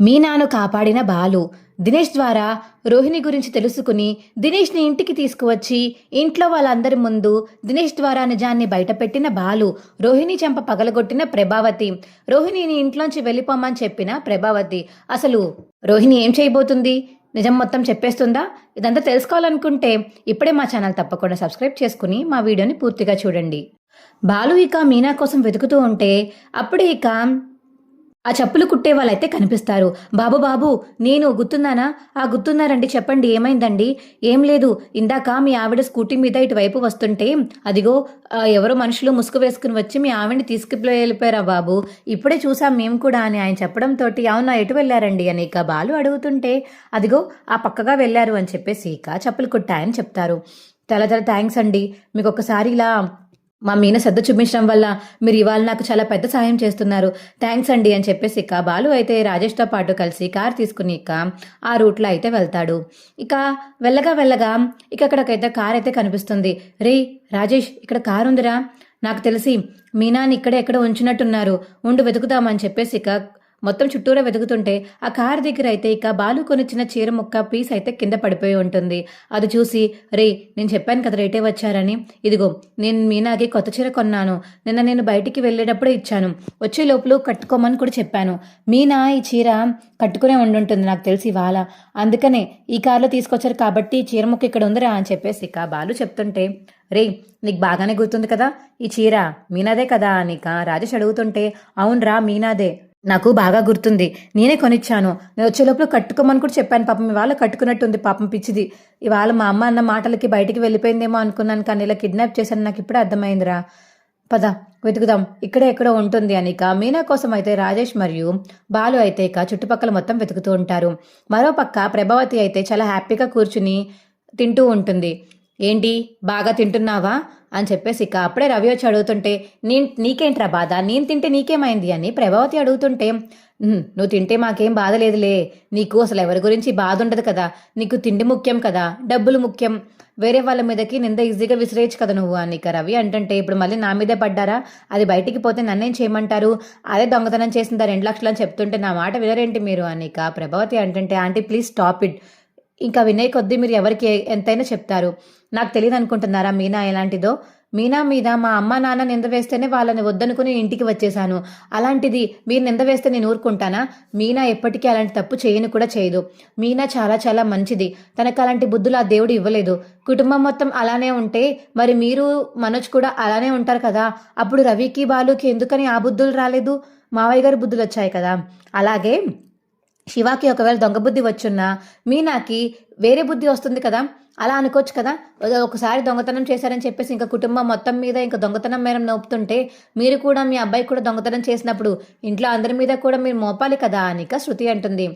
మీనాను కాపాడిన బాలు. దినేష్ ద్వారా రోహిణి గురించి తెలుసుకుని దినేష్ని ఇంటికి తీసుకువచ్చి ఇంట్లో వాళ్ళందరి ముందు దినేష్ ద్వారా నిజాన్ని బయటపెట్టిన బాలు. రోహిణి చెంప పగలగొట్టిన ప్రభావతి. రోహిణిని ఇంట్లోంచి వెళ్ళిపోమని చెప్పిన ప్రభావతి. అసలు రోహిణి ఏం చేయబోతుంది? నిజం మొత్తం చెప్పేస్తుందా? ఇదంతా తెలుసుకోవాలనుకుంటే ఇప్పుడే మా ఛానల్ తప్పకుండా సబ్స్క్రైబ్ చేసుకుని మా వీడియోని పూర్తిగా చూడండి. బాలు ఇక మీనా కోసం వెతుకుతూ ఉంటే అప్పుడే ఇక ఆ చెప్పులు కుట్టే వాళ్ళైతే కనిపిస్తారు. బాబు బాబు నేను గుర్తున్నానా? గుర్తున్నారండి, చెప్పండి ఏమైందండి? ఏం లేదు, ఇందాక మీ ఆవిడ స్కూటీ మీద ఇటువైపు వస్తుంటే అదిగో ఎవరో మనుషులు ముసుగు వేసుకుని వచ్చి మీ ఆవిడని తీసుకువెళ్ళిపోయారా బాబు, ఇప్పుడే చూసాం మేము కూడా అని ఆయన చెప్పడంతో అవునా ఎటు వెళ్ళారండి అని ఇక బాలు అడుగుతుంటే అదిగో ఆ పక్కగా వెళ్ళారు అని చెప్పేసి ఇక చెప్పులు కుట్టాయని చెప్తారు. చాలా చాలా థ్యాంక్స్ అండి, మీకు ఒకసారి ఇలా మా మీన శ్రద్ధ చూపించడం వల్ల మీరు ఇవాళ నాకు చాలా పెద్ద సాయం చేస్తున్నారు, థ్యాంక్స్ అండి అని చెప్పేసి ఇక బాలు అయితే రాజేష్తో పాటు కలిసి కార్ తీసుకుని ఇక ఆ రూట్లో అయితే వెళ్తాడు. ఇక వెళ్ళగా ఇక అక్కడికైతే కార్ అయితే కనిపిస్తుంది. రే రాజేష్, ఇక్కడ కారు ఉందిరా, నాకు తెలిసి మీనాని ఇక్కడే ఎక్కడ ఉంచినట్టున్నారు, ఉండు వెతుకుతామని చెప్పేసి ఇక మొత్తం చుట్టూరా వెతుకుతుంటే ఆ కార్ దగ్గర అయితే ఇక బాలు కొనిచ్చిన చీర ముక్క పీస్ అయితే కింద పడిపోయి ఉంటుంది. అది చూసి రే నేను చెప్పాను కదా రేటే వచ్చారని, ఇదిగో నేను మీనాకి కొత్త చీర కొన్నాను, నిన్న నేను బయటికి వెళ్ళేటప్పుడే ఇచ్చాను, వచ్చే లోపల కట్టుకోమని కూడా చెప్పాను, మీనా ఈ చీర కట్టుకునే ఉండుంటుంది నాకు తెలిసి ఇవాళ, అందుకనే ఈ కార్లో తీసుకొచ్చారు కాబట్టి ఈ చీర ముక్క ఇక్కడ ఉందిరా అని చెప్పేసి ఇక బాలు చెప్తుంటే రే నీకు బాగానే గుర్తుంది కదా ఈ చీర మీనాదే కదా అని ఇక రాజేష్ అడుగుతుంటే అవునరా మీనాదే, నాకు బాగా గుర్తుంది, నేనే కొనిచ్చాను, నేను వచ్చే లోపల కట్టుకోమని కూడా చెప్పాను, పాపం ఇవాళ కట్టుకున్నట్టుంది, పాపం పిచ్చిది, ఇవాళ మా అమ్మ అన్న మాటలకి బయటికి వెళ్ళిపోయిందేమో అనుకున్నాను, కానీ ఇలా కిడ్నాప్ చేశాను నాకు ఇప్పుడే అర్థమైందిరా, పద వెతుకుదాం ఇక్కడే ఎక్కడో ఉంటుంది అని ఇక మీనా కోసం అయితే రాజేష్ మరియు బాలు అయితే ఇక చుట్టుపక్కల మొత్తం వెతుకుతూ ఉంటారు. మరోపక్క ప్రభావతి అయితే చాలా హ్యాపీగా కూర్చుని తింటూ ఉంటుంది. ఏంటి బాగా తింటున్నావా అని చెప్పేసి ఇక అప్పుడే రవి వచ్చి అడుగుతుంటే నీకేంట్రా బాధ, నేను తింటే నీకేమైంది అని ప్రభావతి అడుగుతుంటే నువ్వు తింటే మాకేం బాధ లేదులే, నీకు అసలు ఎవరి గురించి బాధ ఉండదు కదా, నీకు తిండి ముఖ్యం కదా, డబ్బులు ముఖ్యం, వేరే వాళ్ళ మీదకి నింద ఈజీగా విసిరేయచ్చు కదా నువ్వు అని ఇక రవి అంటుంటే ఇప్పుడు మళ్ళీ నా మీదే పడ్డారా, అది బయటికి పోతే నన్నేం చేయమంటారు, అదే దొంగతనం చేసిందా 2 లక్షలు అని చెప్తుంటే నా మాట వినరేంటి మీరు అని ఇక ప్రభావతి అంటుంటే ఆంటీ ప్లీజ్ స్టాప్ ఇట్, ఇంకా వినే కొద్దీ మీరు ఎవరికి ఎంతైనా చెప్తారు, నాకు తెలియదు అనుకుంటున్నారా మీనా ఎలాంటిదో, మీనా మీద మా అమ్మ నాన్న నింద వేస్తేనే వాళ్ళని వద్దనుకుని ఇంటికి వచ్చేసాను, అలాంటిది మీరు నింద వేస్తే నేను ఊరుకుంటానా, మీనా ఎప్పటికీ అలాంటి తప్పు చేయను కూడా చేయదు, మీనా చాలా చాలా మంచిది, తనకు అలాంటి బుద్ధులు ఆ దేవుడు ఇవ్వలేదు, కుటుంబం మొత్తం అలానే ఉంటే మరి మీరు మనోజ్ కూడా అలానే ఉంటారు కదా, అప్పుడు రవికి బాలుకి ఎందుకని ఆ బుద్ధులు రాలేదు, మావయ్య గారి బుద్ధులు వచ్చాయి కదా, అలాగే శివాకి ఒకవేళ దొంగ బుద్ధి వచ్చున్నా మీనాకి వేరే బుద్ధి వస్తుంది కదా, అలా అనుకోవచ్చు కదా, ఒకసారి దొంగతనం చేశారని చెప్పేసి ఇంకా కుటుంబం మొత్తం మీద ఇంకా దొంగతనం మేరం నోపుతుంటే మీరు కూడా మీ అబ్బాయి కూడా దొంగతనం చేసినప్పుడు ఇంట్లో అందరి మీద కూడా మీరు మోపాలి కదా అనిక శృతి అంటుంది.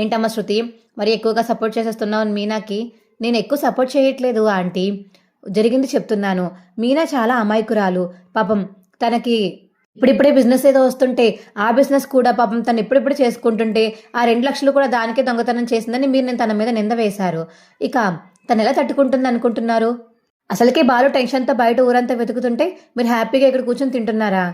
ఏంటమ్మా శృతి మరి ఎక్కువగా సపోర్ట్ చేసేస్తున్నావు మీనాకి, నేను ఎక్కువ సపోర్ట్ చేయట్లేదు ఆంటీ, జరిగింది చెప్తున్నాను, మీనా చాలా అమాయకురాలు, పాపం తనకి ఇప్పుడిప్పుడే బిజినెస్ ఏదో వస్తుంటే ఆ బిజినెస్ కూడా పాపం తను ఇప్పుడిప్పుడు చేసుకుంటుంటే ఆ 2 లక్షలు కూడా దానికే దొంగతనం చేసిందని మీరు నేను తన మీద నింద వేశారు, ఇక తను ఎలా తట్టుకుంటుంది అనుకుంటున్నారు, అసలుకే బాలు టెన్షన్తో బయట ఊరంతా వెతుకుతుంటే మీరు హ్యాపీగా ఇక్కడ కూర్చొని తింటున్నారా,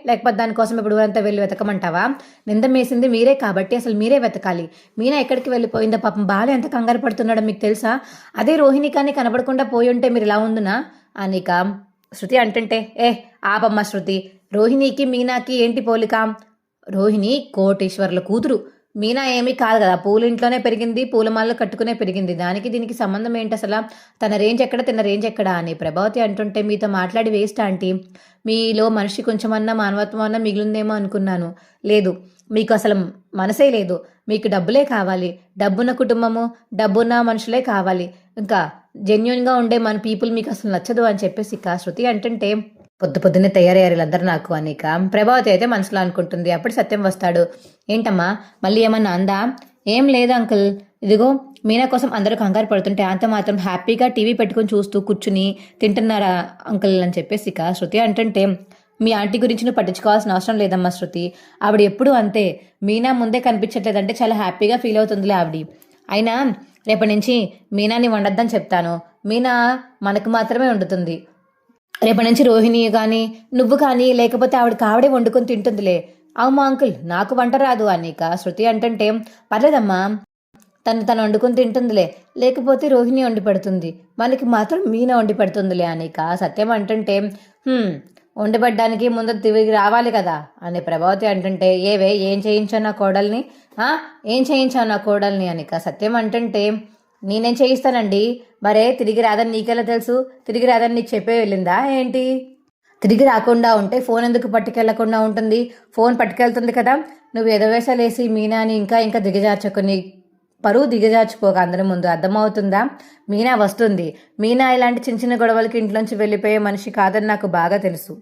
లేకపోతే దానికోసం ఇప్పుడు ఊరంతా వెళ్ళి వెతకమంటావా, నింద వేసింది మీరే కాబట్టి అసలు మీరే వెతకాలి, మీనా ఎక్కడికి వెళ్ళిపోయిందో, పాపం బాలు ఎంత కంగారు పడుతున్నాడో మీకు తెలుసా, అదే రోహిణి కానీ కనబడకుండా పోయి ఉంటే మీరు ఇలా ఉందునా అనిక శృతి అంటుంటే ఆపమ్మ శృతి, రోహిణికి మీనాకి ఏంటి పోలిక, రోహిణి కోటేశ్వర్ల కూతురు, మీనా ఏమీ కాదు కదా, పూలింట్లోనే పెరిగింది, పూలమాలలో కట్టుకునే పెరిగింది, దానికి దీనికి సంబంధం ఏంటి అసలు, తన రేంజ్ ఎక్కడ తిన్న రేంజ్ ఎక్కడ అని ప్రభావతి అంటుంటే మీతో మాట్లాడి వేస్ట్ ఆంటీ, మీలో మనిషి కొంచెమన్నా మానవత్వం అన్నా మిగిలిందేమో అనుకున్నాను, లేదు మీకు అసలు మనసే లేదు, మీకు డబ్బులే కావాలి, డబ్బున్న కుటుంబము డబ్బున్న మనుషులే కావాలి, ఇంకా జెన్యున్గా ఉండే మన పీపుల్ మీకు అసలు నచ్చదు అని చెప్పేసి ఇక శృతి అంటుంటే పొద్దున్నే తయారయ్యారు వీళ్ళందరూ నాకు అనిక ప్రభావతి అయితే మనసులో అనుకుంటుంది. అప్పుడు సత్యం వస్తాడు. ఏంటమ్మా మళ్ళీ ఏమన్నా అందా, ఏం లేదు అంకుల్, ఇదిగో మీనా కోసం అందరూ కంగారు పడుతుంటే అంత మాత్రం హ్యాపీగా టీవీ పెట్టుకుని చూస్తూ కూర్చుని తింటున్నారా అంకుల్ అని చెప్పేసి ఇక శృతి అంటుంటే మీ ఆంటీ గురించి నువ్వు పట్టించుకోవాల్సిన అవసరం లేదమ్మా శృతి, ఆవిడ ఎప్పుడు అంతే, మీనా ముందే కనిపించట్లేదంటే చాలా హ్యాపీగా ఫీల్ అవుతుందిలే ఆవిడ, అయినా రేపటి నుంచి మీనాని వండొద్దని చెప్తాను, మీనా మనకు మాత్రమే వండుతుంది, రేపటి నుంచి రోహిణి కానీ నువ్వు కానీ లేకపోతే ఆవిడకి ఆవిడే వండుకొని తింటుందిలే, అవుమా అంకుల్, నాకు వంట రాదు అనిక శృతి అంటుంటే, పర్లేదమ్మా, తను వండుకుని తింటుందిలే, లేకపోతే రోహిణి వండి పెడుతుంది, మనకి మాత్రం మీనా వండి పెడుతుందిలే అనిక సత్యం అంటుంటే, వండిపడ్డానికి ముందు తిరిగి రావాలి కదా అని ప్రభావతి అంటుంటే, ఏం చేయించావు నా కోడల్ని, ఏం చేయించావు నా కోడల్ని అనిక సత్యం అంటుంటే, నేనేం చేయిస్తానండి, మరే తిరిగి రాదని నీకెలా తెలుసు, తిరిగి రాదని నీకు చెప్పే వెళ్ళిందా ఏంటి, తిరిగి రాకుండా ఉంటే ఫోన్ ఎందుకు పట్టుకెళ్లకుండా ఉంటుంది, ఫోన్ పట్టుకెళ్తుంది కదా, నువ్వు ఎదవేసాలేసి మీనాని ఇంకా ఇంకా దిగజార్చుకుని పరువు దిగజార్చుకోక అందరి ముందు, అర్థమవుతుందా, మీనా వస్తుంది, మీనా ఇలాంటి చిన్న చిన్న గొడవలకి ఇంట్లోంచి వెళ్ళిపోయే మనిషి కాదని నాకు బాగా తెలుసు,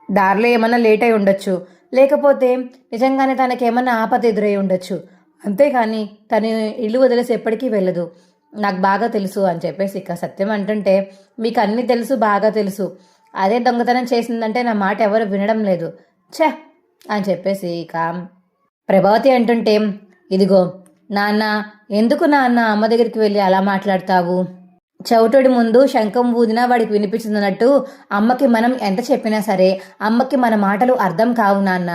దారిలో ఏమన్నా లేట్ అయి ఉండొచ్చు, లేకపోతే నిజంగానే తనకేమన్నా ఆపద ఎదురై ఉండొచ్చు, అంతేగాని తను ఇల్లు వదిలేసి ఎప్పటికీ వెళ్ళదు, నాకు బాగా తెలుసు అని చెప్పేసి ఇక సత్యం అంటుంటే, మీకు అన్నీ తెలుసు, బాగా తెలుసు, అదే దొంగతనం చేసిందంటే నా మాట ఎవరు వినడం లేదు, ఛే అని చెప్పేసి ఇక ప్రభావతి అంటుంటే, ఇదిగో నాన్న, ఎందుకు నాన్న అమ్మ దగ్గరికి వెళ్ళి అలా మాట్లాడతావు, చౌటుడి ముందు శంఖం ఊదినా వాడికి వినిపించిందన్నట్టు అమ్మకి మనం ఎంత చెప్పినా సరే అమ్మకి మన మాటలు అర్థం కావు నాన్న,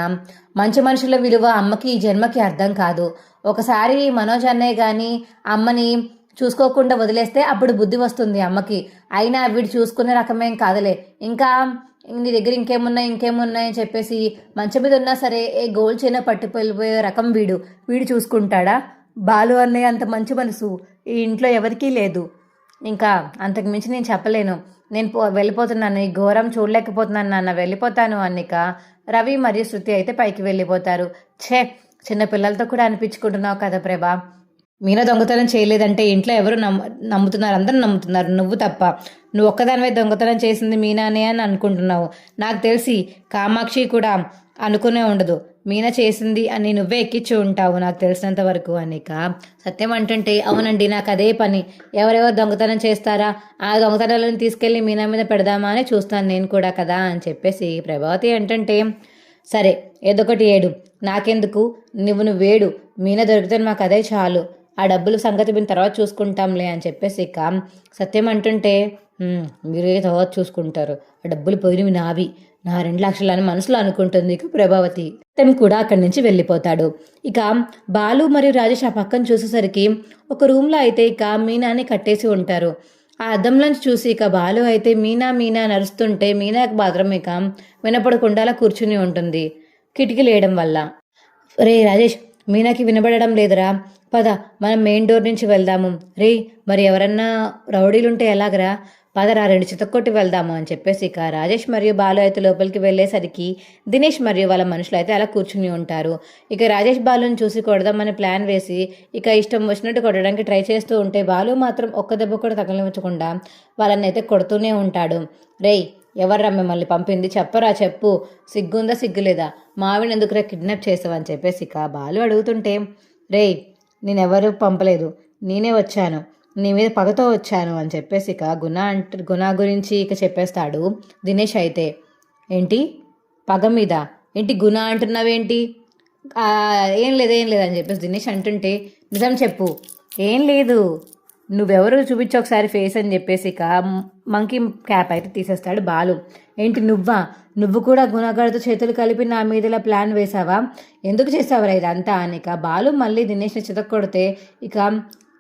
మంచి మనుషుల విలువ అమ్మకి ఈ జన్మకి అర్థం కాదు, ఒకసారి మనోజ్ అన్నయ్య కానీ అమ్మని చూసుకోకుండా వదిలేస్తే అప్పుడు బుద్ధి వస్తుంది అమ్మకి, అయినా వీడు చూసుకునే రకమేం కాదులే, ఇంకా నీ దగ్గర ఇంకేమున్నాయని చెప్పేసి మంచం మీద ఉన్నా సరే గోల్ చైనా పట్టుకెళ్ళిపోయే రకం వీడు చూసుకుంటాడా, బాలు అన్నయ్య అంత మంచి మనసు ఈ ఇంట్లో ఎవరికీ లేదు, ఇంకా అంతకు మించి నేను చెప్పలేను, నేను వెళ్ళిపోతున్నాను, ఈ ఘోరం చూడలేకపోతున్నాను నాన్న, వెళ్ళిపోతాను అన్నిక రవి మరియు శృతి అయితే పైకి వెళ్ళిపోతారు. చిన్న పిల్లలతో కూడా అనిపించుకుంటున్నావు కదా ప్రభా, మీనా దొంగతనం చేయలేదంటే ఇంట్లో ఎవరు నమ్ముతున్నారు, అందరూ నమ్ముతున్నారు, నువ్వు తప్ప, నువ్వు ఒక్కదానివే దొంగతనం చేసింది మీనానే అని అనుకుంటున్నావు, నాకు తెలిసి కామాక్షి కూడా అనుకునే ఉండదు మీనా చేసింది అని నువ్వే ఎక్కించి ఉంటావు నాకు తెలిసినంత వరకు అనిక సత్యం అంటుంటే, అవునండి నాకు అదే పని, ఎవరెవరు దొంగతనం చేస్తారా ఆ దొంగతనాలను తీసుకెళ్ళి మీనా మీద పెడదామా అని చూస్తాను నేను కూడా కదా అని చెప్పేసి ప్రభావతి అంటుంటే, సరే ఏదొకటి ఏడు, నాకెందుకు, నువ్వు వేడు, మీనా దొరికితే మాకు అదే చాలు, ఆ డబ్బులు సంగతి మేము తర్వాత చూసుకుంటాంలే అని చెప్పేసి ఇక సత్యం అంటుంటే, మీరే తర్వాత చూసుకుంటారు, ఆ డబ్బులు పోయినవి నావి, నా 2 లక్షలు అని మనసులో అనుకుంటుంది ఇక ప్రభావతి. సత్యం కూడా అక్కడి నుంచి వెళ్ళిపోతాడు. ఇక బాలు మరియు రాజేష్ ఆ పక్కన చూసేసరికి ఒక రూమ్లో అయితే ఇక మీనాని కట్టేసి ఉంటారు. ఆ అద్దంలోంచి చూసి ఇక బాలు అయితే మీనా నరుస్తుంటే మీనాకి మాత్రం ఇక వినపడకుండా అలా కూర్చుని ఉంటుంది కిటికీలు వేయడం వల్ల. రే రాజేష్, మీనాకి వినబడడం లేదురా, పద మనం మెయిన్ డోర్ నుంచి వెళ్దాము, రే మరి ఎవరన్నా రౌడీలుంటే ఎలాగరా, పదరా 2 చితక్కొట్టి వెళ్దాము అని చెప్పేసి ఇక రాజేష్ మరియు బాలు అయితే లోపలికి వెళ్ళేసరికి దినేష్ మరియు వాళ్ళ మనుషులు అయితే అలా కూర్చుని ఉంటారు. ఇక రాజేష్ బాలుని చూసి కొడదామని ప్లాన్ వేసి ఇక ఇష్టం వచ్చినట్టు కొట్టడానికి ట్రై చేస్తూ ఉంటే బాలు మాత్రం ఒక్క దెబ్బ కూడా తగలించకుండా వాళ్ళని అయితే కొడుతూనే ఉంటాడు. రేయ్, ఎవర్రా మిమ్మల్ని పంపింది, చెప్పరా, చెప్పు, సిగ్గుందా సిగ్గులేదా, మావిని ఎందుకురా కిడ్నాప్ చేసావని చెప్పేసి ఇక బాలు అడుగుతుంటే, రేయ్ నేనెవరూ పంపలేదు, నేనే వచ్చాను, నీ మీద పగతో వచ్చాను అని చెప్పేసి ఇక గుణ గురించి ఇక చెప్పేస్తాడు దినేష్ అయితే. ఏంటి పగ మీద, ఏంటి గుణ అంటున్నావేంటి, ఏం లేదు అని చెప్పేసి దినేష్ అంటుంటే, నిజం చెప్పు, ఏం లేదు, నువ్వెవరు చూపించు ఒకసారి ఫేస్ అని చెప్పేసి ఇక మంకీ క్యాప్ అయితే తీసేస్తాడు బాలు. ఏంటి నువ్వు కూడా గుణగాడితో చేతులు కలిపి నా మీద ఇలా ప్లాన్ వేసావా, ఎందుకు చేసావరా ఇదంతా అని ఇక బాలు మళ్ళీ దినేష్ని చితక్కొడితే ఇక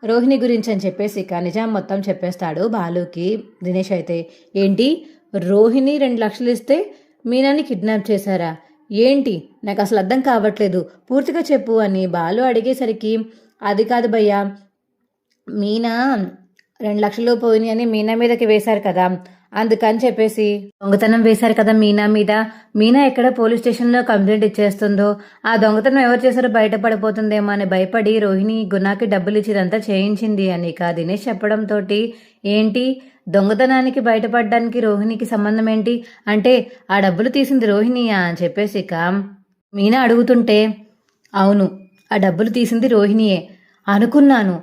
రోహిణి గురించి అని చెప్పేసి ఇక నిజాం మొత్తం చెప్పేస్తాడు బాలుకి దినేష్ అయితే. ఏంటి, రోహిణి 2 లక్షలు ఇస్తే మీనాని కిడ్నాప్ చేశారా, ఏంటి, నాకు అసలు అర్థం కావట్లేదు, పూర్తిగా చెప్పు అని బాలు అడిగేసరికి, అది కాదు భయ్యా, మీనా 2 లక్షలు పోయినాయి అని మీనా మీదకి వేశారు కదా, అందుకని చెప్పేసి దొంగతనం వేశారు కదా మీనా మీద, మీనా ఎక్కడ పోలీస్ స్టేషన్లో కంప్లైంట్ ఇచ్చేస్తుందో, ఆ దొంగతనం ఎవరు చేశారో బయటపడిపోతుందేమో అని భయపడి రోహిణి గుణాకి డబ్బులు ఇచ్చిదంతా చేయించింది అని ఇక దినేష్ చెప్పడంతో, ఏంటి దొంగతనానికి బయటపడడానికి రోహిణికి సంబంధం ఏంటి అంటే, ఆ డబ్బులు తీసింది రోహిణియా అని చెప్పేసి ఇక మీనా అడుగుతుంటే, అవును ఆ డబ్బులు తీసింది రోహిణియే అనుకున్నాను,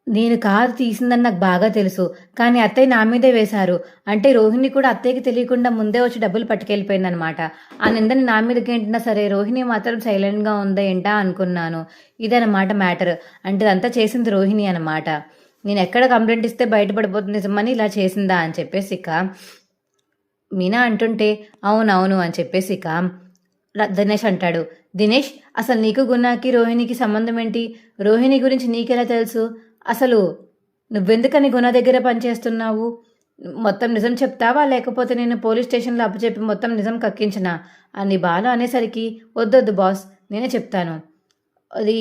నేను కారు తీసిందని నాకు బాగా తెలుసు, కానీ అత్తయ్య నా మీదే వేశారు అంటే రోహిణి కూడా అత్తయ్యకి తెలియకుండా ముందే వచ్చి డబ్బులు పట్టుకెళ్ళిపోయిందనమాట, ఆ నిందని నా మీదకి ఏంటన్నా సరే రోహిణి మాత్రం సైలెంట్గా ఉందా ఏంటా అనుకున్నాను, ఇదన్నమాట మ్యాటర్, అంటే అదంతా చేసింది రోహిణి అనమాట, నేను ఎక్కడ కంప్లైంట్ ఇస్తే బయటపడిపోతుంది నిజమని ఇలా చేసిందా అని చెప్పేసి ఇక మీనా అంటుంటే, అవునవును అని చెప్పేసి ఇక దినేష్ అంటాడు. దినేష్, అసలు నీకు గున్నాకి రోహిణికి సంబంధం ఏంటి? రోహిణి గురించి నీకెలా తెలుసు? అసలు నువ్వెందుకని గుణ దగ్గర పనిచేస్తున్నావు? మొత్తం నిజం చెప్తావా, లేకపోతే నేను పోలీస్ స్టేషన్లో అప్పచెప్పి మొత్తం నిజం కక్కించనా అని బాలు అనేసరికి, వద్దొద్దు బాస్, నేనే చెప్తాను. అది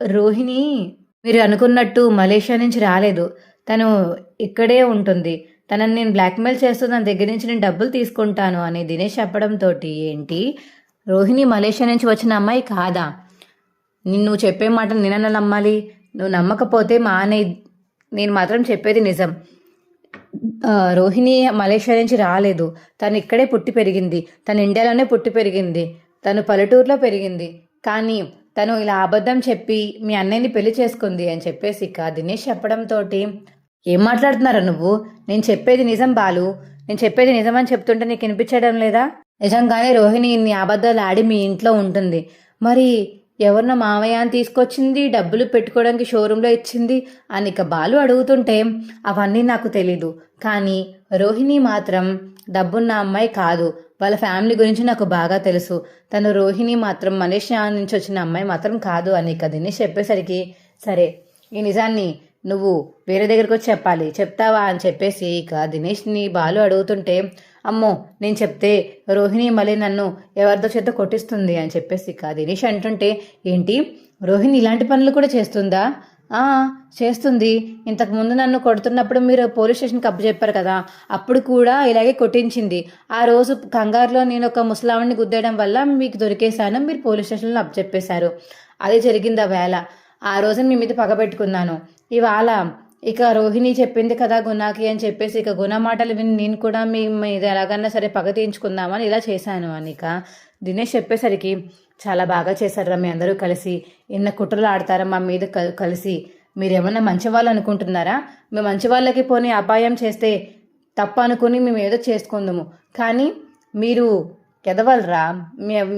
రోహిణి మీరు అనుకున్నట్టు మలేషియా నుంచి రాలేదు. తను ఇక్కడే ఉంటుంది. తనని నేను బ్లాక్మెయిల్ చేస్తూ తన దగ్గర నుంచి నేను డబ్బులు తీసుకుంటాను అని దినేష్ చెప్పడంతో, ఏంటి రోహిణి మలేషియా నుంచి వచ్చిన అమ్మాయి కాదా? నువ్వు చెప్పే మాట నేనన్నా నమ్మాలి? నువ్వు నమ్మకపోతే మానే, నేను మాత్రం చెప్పేది నిజం. రోహిణి మలేషియా నుంచి రాలేదు. తను ఇక్కడే పుట్టి పెరిగింది. తను ఇండియాలోనే పుట్టి పెరిగింది. తను పల్లెటూరులో పెరిగింది. కానీ తను ఇలా అబద్ధం చెప్పి మీ అన్నయ్యని పెళ్లి చేసుకుంది అని చెప్పేసి ఇక దినేష్ చెప్పడంతో, ఏం మాట్లాడుతున్నారా నువ్వు? నేను చెప్పేది నిజం బాలు, నేను చెప్పేది నిజం అని చెప్తుంటే నీకు వినిపించడం లేదా? నిజంగానే రోహిణి ఇన్ని అబద్ధాలు ఆడి మీ ఇంట్లో ఉంటుంది. మరి ఎవరినో మావయ్య అని తీసుకొచ్చింది, డబ్బులు పెట్టుకోవడానికి షోరూంలో ఇచ్చింది అని ఇక బాలు అడుగుతుంటే, అవన్నీ నాకు తెలీదు. కానీ రోహిణి మాత్రం డబ్బున్న అమ్మాయి కాదు. వాళ్ళ ఫ్యామిలీ గురించి నాకు బాగా తెలుసు. తను రోహిణి మాత్రం మలేషియా నుంచి వచ్చిన అమ్మాయి మాత్రం కాదు అని ఇక దినేష్ చెప్పేసరికి, సరే ఈ నిజాన్ని నువ్వు వేరే దగ్గరకు వచ్చి చెప్పాలి, చెప్తావా అని చెప్పేసి ఇక దినేష్ని బాలు అడుగుతుంటే, అమ్మో నేను చెప్తే రోహిణి మళ్ళీ నన్ను ఎవరితో చేత కొట్టిస్తుంది అని చెప్పేసి ఇక దినేష్ అంటుంటే, ఏంటి రోహిణి ఇలాంటి పనులు కూడా చేస్తుందా? చేస్తుంది. ఇంతకుముందు నన్ను కొడుతున్నప్పుడు మీరు పోలీస్ స్టేషన్కి అప్పచెప్పారు కదా, అప్పుడు కూడా ఇలాగే కొట్టించింది. ఆ రోజు కంగారులో నేను ఒక ముసలావిడిని గుద్దేయడం వల్ల మీకు దొరికేశాను, మీరు పోలీస్ స్టేషన్లో అప్పచెప్పేశారు. అదే జరిగింది ఆ వేళ. ఆ రోజు మీ మీద పగబెట్టుకున్నాను. ఇవాళ ఇక రోహిణి చెప్పింది కదా గుణాకి అని చెప్పేసి ఇక గుణ మాటలు విని నేను కూడా మీ మీద ఎలాగన్నా సరే పగ తీయించుకుందామని ఇలా చేశాను అని ఇక దినేష్ చెప్పేసరికి, చాలా బాగా చేశారా మీ అందరూ కలిసి, ఎన్న కుట్రలు ఆడతారా మా మీద కలిసి, మీరేమన్నా మంచివాళ్ళు అనుకుంటున్నారా? మేము మంచి వాళ్ళకి పోనీ అపాయం చేస్తే తప్పు అనుకుని మేము ఏదో చేసుకుందాము, కానీ మీరు ఎదవలరా?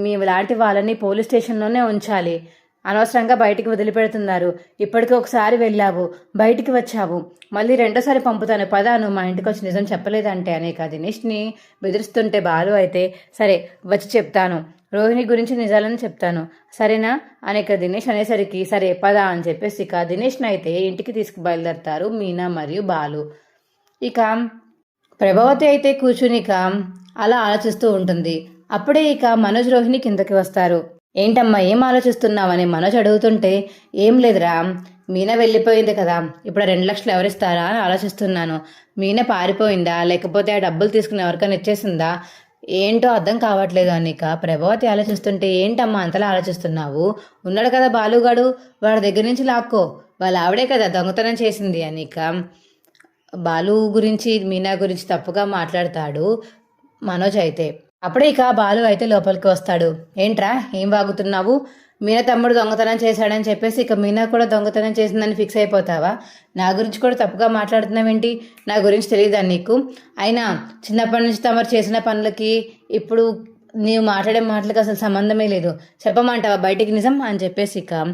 మీ లాంటి వాళ్ళని పోలీస్ స్టేషన్లోనే ఉంచాలి. అనవసరంగా బయటికి వదిలిపెడుతున్నారు. ఇప్పటికీ ఒకసారి వెళ్ళావు, బయటికి వచ్చావు, మళ్ళీ రెండోసారి పంపుతాను పదాను మా ఇంటికి వచ్చి నిజం చెప్పలేదంటే అనేక దినేష్ని బెదిరిస్తుంటే బాలు అయితే, సరే వచ్చి చెప్తాను, రోహిణి గురించి నిజాలని చెప్తాను, సరేనా అనేక దినేష్ అనేసరికి, సరే పద అని చెప్పేసి ఇక దినేష్ని అయితే ఇంటికి తీసుకుబయలుదేరతారు మీనా మరియు బాలు. ఇక ప్రభావతి అయితే కూర్చుని ఇక అలా ఆలోచిస్తూ ఉంటుంది. అప్పుడే ఇక మనోజ్ రోహిణి కిందకి వస్తారు. ఏంటమ్మా ఏం ఆలోచిస్తున్నావని మనోజ్ అడుగుతుంటే, ఏం లేదురా, మీనా వెళ్ళిపోయింది కదా, ఇప్పుడు 2 లక్షలు ఎవరిస్తారా అని ఆలోచిస్తున్నాను. మీనా పారిపోయిందా, లేకపోతే ఆ డబ్బులు తీసుకుని ఎవరికైనా ఇచ్చేసిందా, ఏంటో అర్థం కావట్లేదు అనిక ప్రభావతి ఆలోచిస్తుంటే, ఏంటమ్మా అంతలా ఆలోచిస్తున్నావు? ఉన్నాడు కదా బాలుగాడు, వాడి దగ్గర నుంచి లాక్కో, వాళ్ళ ఆవిడే కదా దొంగతనం చేసింది అనిక బాలు గురించి మీనా గురించి తప్పుగా మాట్లాడతాడు మనోజ్ అయితే. అప్పుడే ఇక బాలు అయితే లోపలికి వస్తాడు. ఏంట్రా ఏం వాగుతున్నావు? మీనా తమ్ముడు దొంగతనం చేశాడని చెప్పేసి ఇక మీనా కూడా దొంగతనం చేసిందని ఫిక్స్ అయిపోతావా? నా గురించి కూడా తప్పుగా మాట్లాడుతున్నావేంటి? నా గురించి తెలియదా నీకు? అయినా చిన్నప్పటి నుంచి తమరు చేసిన పనులకి ఇప్పుడు నీవు మాట్లాడే మాటలకు అసలు సంబంధమే లేదు. చెప్పమంటావా బయటికి నిజం అని చెప్పేసి ఇక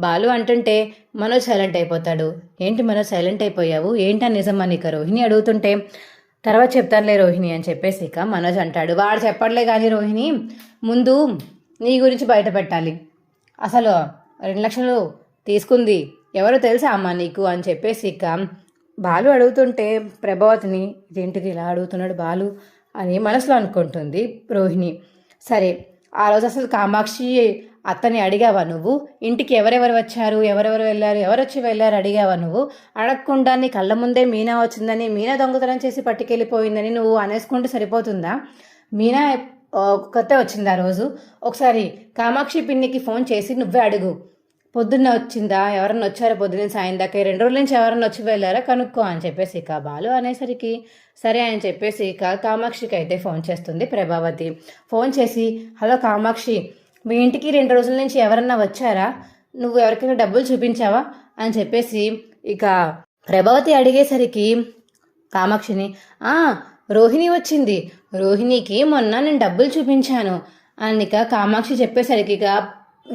బాలు అంటుంటే మనోజ్ సైలెంట్ అయిపోతాడు. ఏంటి మనోజ్ సైలెంట్ అయిపోయావు, ఏంటా నిజం అని ఇక రోహిణి అడుగుతుంటే, తర్వాత చెప్తానులే రోహిణి అని చెప్పేసి ఇక మనోజ్ అంటాడు. వాడు చెప్పట్లే కానీ రోహిణి, ముందు నీ గురించి బయట పెట్టాలి. అసలు 2 లక్షలు తీసుకుంది ఎవరో తెలుసా అమ్మా నీకు అని చెప్పేసి ఇక బాలు అడుగుతుంటే ప్రభావతిని, ఇదేంటిది ఇలా అడుగుతున్నాడు బాలు అని మనసులో అనుకుంటుంది రోహిణి. సరే ఆ రోజు అసలు కామాక్షి అత్తని అడిగావా నువ్వు? ఇంటికి ఎవరెవరు వచ్చారు, ఎవరెవరు వెళ్ళారు, ఎవరు వచ్చి వెళ్ళారు అడిగావా నువ్వు? అడగకుండా నీ కళ్ళ ముందే మీనా వచ్చిందని, మీనా దొంగతనం చేసి పట్టుకెళ్ళిపోయిందని నువ్వు అనేసుకుంటే సరిపోతుందా? మీనా కొత్త వచ్చింది ఆ రోజు. ఒకసారి కామాక్షి పిన్నికి ఫోన్ చేసి నువ్వే అడుగు, పొద్దున్న వచ్చిందా, ఎవరన్నా వచ్చారో పొద్దున్న సాయం దాకా, 2 రోజుల నుంచి ఎవరన్నా వచ్చి వెళ్ళారా కనుక్కో అని చెప్పేసి ఇక బాలు అనేసరికి సరే అని చెప్పేసి ఇక కామాక్షికి అయితే ఫోన్ చేస్తుంది ప్రభావతి. ఫోన్ చేసి, హలో కామాక్షి, మీ ఇంటికి 2 రోజుల నుంచి ఎవరన్నా వచ్చారా, నువ్వు ఎవరికైనా డబ్బులు చూపించావా అని చెప్పేసి ఇక ప్రభావతి అడిగేసరికి కామాక్షిని, రోహిణి వచ్చింది, రోహిణికి మొన్న నేను డబ్బులు చూపించాను అని ఇక కామాక్షి చెప్పేసరికి ఇక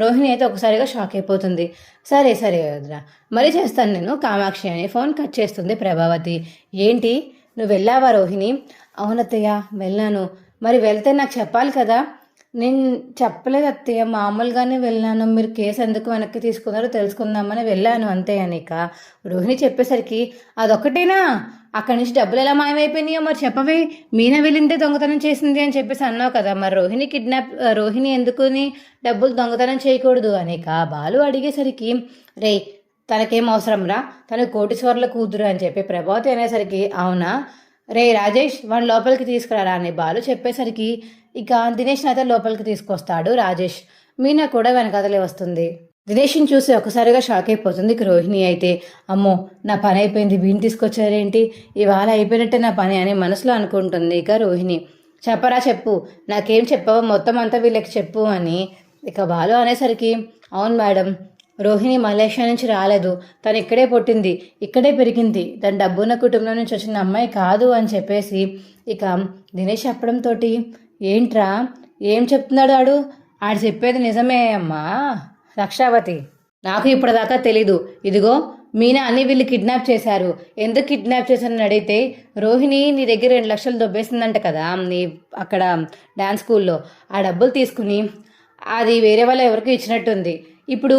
రోహిణి అయితే ఒకసారిగా షాక్ అయిపోతుంది. సరే సరే వదిరా, మరీ చేస్తాను నేను కామాక్షి అని ఫోన్ కట్ చేస్తుంది ప్రభావతి. ఏంటి నువ్వు వెళ్ళావా రోహిణి? అవునత్తయ్య వెళ్ళాను. మరి వెళ్తే నాకు చెప్పాలి కదా, నేను చెప్పలేదు అత్తయ్య, మామూలుగానే వెళ్ళాను. మీరు కేసు ఎందుకు వెనక్కి తీసుకున్నారో తెలుసుకుందామని వెళ్ళాను అంతే అనిక. రోహిణి చెప్పేసరికి అదొక్కటేనా, అక్కడి నుంచి డబ్బులు ఎలా మాయమైపోయినాయో మరి చెప్పవే. మీనా వెళ్ళిందే దొంగతనం చేసింది అని చెప్పేసి అన్నావు కదా, మరి రోహిణి ఎందుకుని డబ్బులు దొంగతనం చేయకూడదు అనిక బాలు అడిగేసరికి, రే తనకేం అవసరం రా, తను కోటీశ్వర్ల కూతురు అని చెప్పి ప్రభావతి అనేసరికి, అవునా రే రాజేష్ వాడిని లోపలికి తీసుకురారా అని బాలు చెప్పేసరికి ఇక దినేష్ అయితే లోపలికి తీసుకొస్తాడు రాజేష్. మీనా కూడా వెనకాతలే వస్తుంది. దినేష్ని చూసి ఒకసారిగా షాక్ అయిపోతుంది. ఇక రోహిణి అయితే, అమ్మో నా పని అయిపోయింది, వీణి తీసుకొచ్చారేంటి, ఇవాళ అయిపోయినట్టే నా పని అని మనసులో అనుకుంటుంది. ఇక రోహిణి, చెప్పరా చెప్పు, నాకేం చెప్పావో మొత్తం అంతా వీళ్ళకి చెప్పు అని ఇక బాలు అనేసరికి, అవును మేడం, రోహిణి మలేషియా నుంచి రాలేదు, తను ఇక్కడే పుట్టింది, ఇక్కడే పెరిగింది, తన డబ్బున్న కుటుంబం నుంచి వచ్చిన అమ్మాయి కాదు అని చెప్పేసి ఇక దినేష్ చెప్పడంతో, ఏంట్రా ఏం చెప్తున్నాడు ఆడు చెప్పేది నిజమే అమ్మా రక్షావతి, నాకు ఇప్పటిదాకా తెలీదు. ఇదిగో మీనా అని వీళ్ళు కిడ్నాప్ చేశారు. ఎందుకు కిడ్నాప్ చేశారని అడిగితే, రోహిణి నీ దగ్గర 2 లక్షలు దొబ్బేసిందంట కదా నీ అక్కడ డ్యాన్స్ స్కూల్లో, ఆ డబ్బులు తీసుకుని అది వేరే వాళ్ళు ఎవరికి ఇచ్చినట్టుంది. ఇప్పుడు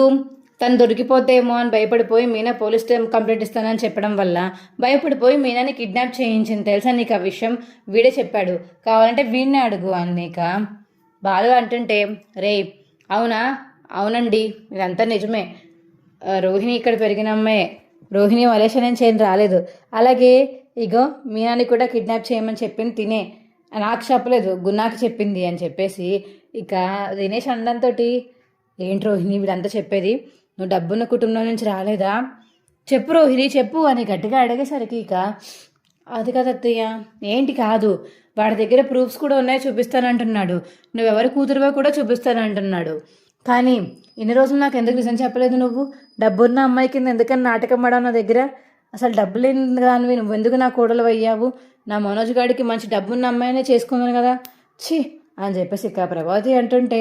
తను దొరికిపోతేమో అని భయపడిపోయి మీనా పోలీస్ కంప్లైంట్ ఇస్తానని చెప్పడం వల్ల భయపడిపోయి మీనాని కిడ్నాప్ చేయించింది. తెలుసా నీకు ఆ విషయం? వీడే చెప్పాడు, కావాలంటే వీడినే అడుగు అన్నీక. బాలు అంటుంటే, రే అవునా, అవునండి ఇదంతా నిజమే, రోహిణి ఇక్కడ పెరిగిన అమ్మాయి, రోహిణి మలేషియా నుంచి ఏం రాలేదు. అలాగే ఇగో మీనాని కూడా కిడ్నాప్ చేయమని చెప్పింది తినే, నాకు చెప్పలేదు గున్నాకి చెప్పింది అని చెప్పేసి ఇక దినేష్ అనడంతో, ఏంటి రోహిణి వీడంతా చెప్పేది, నువ్వు డబ్బున్న కుటుంబం నుంచి రాలేదా, చెప్పు రోహిణి చెప్పు అని గట్టిగా అడిగేసరికి ఇక, అది కదా అత్తయ్య, ఏంటి కాదు, వాడి దగ్గర ప్రూఫ్స్ కూడా ఉన్నాయి చూపిస్తానంటున్నాడు, నువ్వెవరి కూతురువో కూడా చూపిస్తానంటున్నాడు. కానీ ఇన్ని రోజులు నాకు ఎందుకు నిజం చెప్పలేదు నువ్వు, డబ్బున్న అమ్మాయి కింద ఎందుకని నాటకం ఆడావు నా దగ్గర, అసలు డబ్బులు దానివి నువ్వు ఎందుకు నా కోడలు అయ్యావు, నా మనోజ్ గాడికి మంచి డబ్బున్న అమ్మాయినే చేసుకున్నాను కదా ఛీ అని చెప్పేసి ఇక ప్రభావతి అంటుంటే,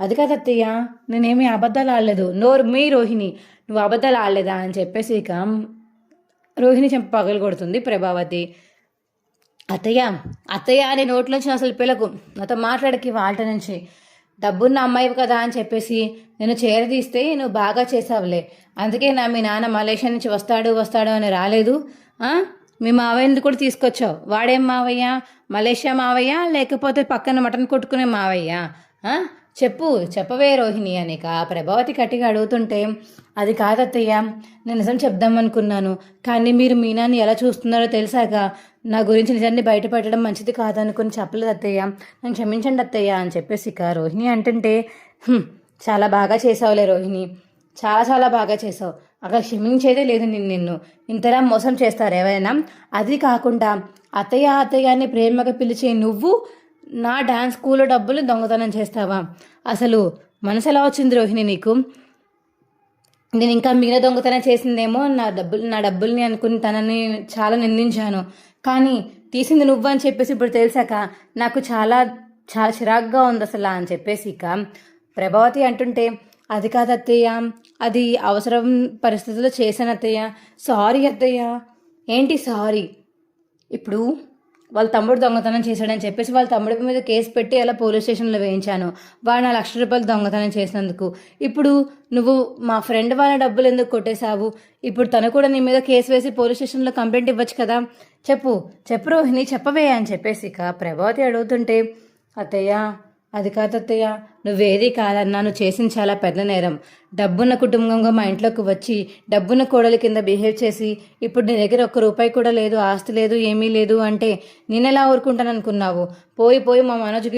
అది కదా అత్తయ్య, నేనేమీ అబద్ధాలు ఆడలేదు, నోరు మీ రోహిణి, నువ్వు అబద్ధాలు ఆడలేదా అని చెప్పేసి ఇక రోహిణి చెంప పగలు కొడుతుంది ప్రభావతి. అత్తయ్య అత్తయ్య అని నోట్లోంచి అసలు పిల్లకు నాతో మాట్లాడకి వాళ్ళ నుంచి, డబ్బున్న అమ్మాయి కదా అని చెప్పేసి నేను చేరదీస్తే నువ్వు బాగా చేసావులే, అందుకే మీ నాన్న మలేషియా నుంచి వస్తాడు అని రాలేదు. మీ మావయ్యని కూడా తీసుకొచ్చావు, వాడేం మావయ్య, మలేషియా మావయ్య లేకపోతే పక్కన మటన్ కొట్టుకునే మావయ్య, చెప్పవే రోహిణి అనిక ప్రభావతి గట్టిగా అడుగుతుంటే, అది కాదత్తయ్య, నేను నిజం చెప్దామనుకున్నాను, కానీ మీరు మీనాని ఎలా చూస్తున్నారో తెలిసాక నా గురించి నిజాన్ని బయటపెట్టడం మంచిది కాదనుకుని చెప్పలేదు అత్తయ్య, నన్ను క్షమించండి అత్తయ్య అని చెప్పేసి ఇక రోహిణి అంటుంటే, చాలా బాగా చేసావులే రోహిణి, చాలా చాలా బాగా చేసావు, అక్కడ క్షమించేదే లేదు నిన్ను ఇంతలా మోసం చేస్తారు ఎవరైనా, అది కాకుండా అత్తయ్య అని ప్రేమగా పిలిచే నువ్వు నా డాన్స్ స్కూల్లో డబ్బులు దొంగతనం చేస్తావా, అసలు మనసు ఎలా వచ్చింది రోహిణి నీకు, నేను ఇంకా మీన దొంగతనం చేసిందేమో నా డబ్బుల్ని అనుకుని తనని చాలా నిందించాను, కానీ తీసింది నువ్వు అని చెప్పేసి ఇప్పుడు తెలిసాక నాకు చాలా చాలా చిరాగ్గా ఉంది అసలు అని చెప్పేసి ఇక ప్రభావతి అంటుంటే, అది కాదు అత్తయ్య, అది అవసరం పరిస్థితుల్లో చేశాను అత్తయ్య, సారీ అత్తయ్య. ఏంటి సారీ, ఇప్పుడు వాళ్ళ తమ్ముడు దొంగతనం చేశాడని చెప్పేసి వాళ్ళ తమ్ముడి మీద కేసు పెట్టి అలా పోలీస్ స్టేషన్లో వేయించాను, వాడు 1 లక్ష రూపాయలు దొంగతనం చేసినందుకు. ఇప్పుడు నువ్వు మా ఫ్రెండ్ వాళ్ళ డబ్బులు ఎందుకు కొట్టేశావు, ఇప్పుడు తను కూడా నీ మీద కేసు వేసి పోలీస్ స్టేషన్లో కంప్లైంట్ ఇవ్వచ్చు కదా, చెప్పు రోహిణి చెప్పవే అని చెప్పేసి ఇక ప్రభావతి అడుగుతుంటే, అత్తయ్య అది కాదు అత్తయ్య, నువ్వేది కాదన్నా నువ్వు చేసింది చాలా పెద్ద నేరం, డబ్బున్న కుటుంబంగా మా ఇంట్లోకి వచ్చి డబ్బున్న కోడలి కింద బిహేవ్ చేసి ఇప్పుడు నీ దగ్గర 1 రూపాయి కూడా లేదు, ఆస్తి లేదు, ఏమీ లేదు అంటే నేనెలా ఊరుకుంటాను అనుకున్నావు, పోయి మా మనోజ్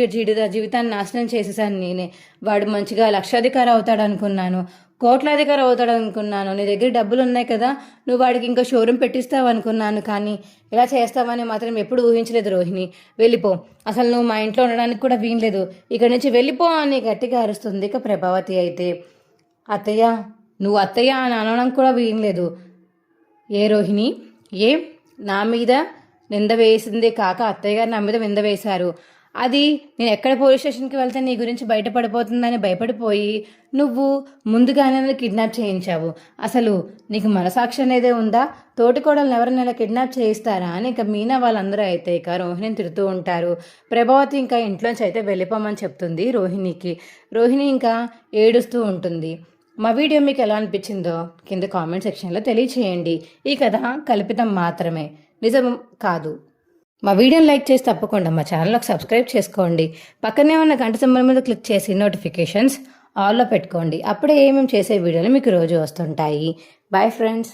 జీవితాన్ని నాశనం చేసేసాను నేనే, వాడు మంచిగా లక్షాధికారి అవుతాడు అనుకున్నాను, కోట్లాధికారి అవుతాడు అనుకున్నాను, నీ దగ్గర డబ్బులు ఉన్నాయి కదా, నువ్వు వాడికి ఇంకా షోరూమ్ పెట్టిస్తావు అనుకున్నాను, కానీ ఇలా చేస్తావని మాత్రం ఎప్పుడు ఊహించలేదు రోహిణి, వెళ్ళిపో, అసలు నువ్వు మా ఇంట్లో ఉండడానికి కూడా వీల్లేదు, ఇక్కడి నుంచి వెళ్ళిపో అని గట్టిగా అరుస్తుంది ఇక ప్రభావతి. అయితే అత్తయ్య నువ్వు అత్తయ్య అని అనడం కూడా వీల్లేదు, ఏ రోహిణి, నా మీద నింద వేసిందే కాక అత్తయ్య గారు నా మీద నింద వేశారు, అది నేను ఎక్కడ పోలీస్ స్టేషన్కి వెళ్తే నీ గురించి బయటపడిపోతుందని భయపడిపోయి నువ్వు ముందుగానే నన్ను కిడ్నాప్ చేయించావు. అసలు నీకు మనసాక్షి అనేదే ఉందా? తోటికోడలను ఎవరినైనా కిడ్నాప్ చేయిస్తారా అని ఇక మీనా వాళ్ళందరూ అయితే ఇక రోహిణిని తిడుతూ ఉంటారు. ప్రభావతి ఇంకా ఇంట్లోంచి అయితే వెళ్ళిపోమని చెప్తుంది రోహిణికి. రోహిణి ఇంకా ఏడుస్తూ ఉంటుంది. మా వీడియో మీకు ఎలా అనిపించిందో కింద కామెంట్ సెక్షన్లో తెలియచేయండి. ఈ కథ కల్పితం మాత్రమే, నిజం కాదు. మా వీడియోని లైక్ చేసి తప్పకుండా మా ఛానల్కి సబ్స్క్రైబ్ చేసుకోండి. పక్కనే ఉన్న గంట సింబల్ మీద క్లిక్ చేసి నోటిఫికేషన్స్ ఆల్లో పెట్టుకోండి. అప్పుడే ఏమేమి చేసే వీడియోలు మీకు రోజు వస్తుంటాయి. Bye friends.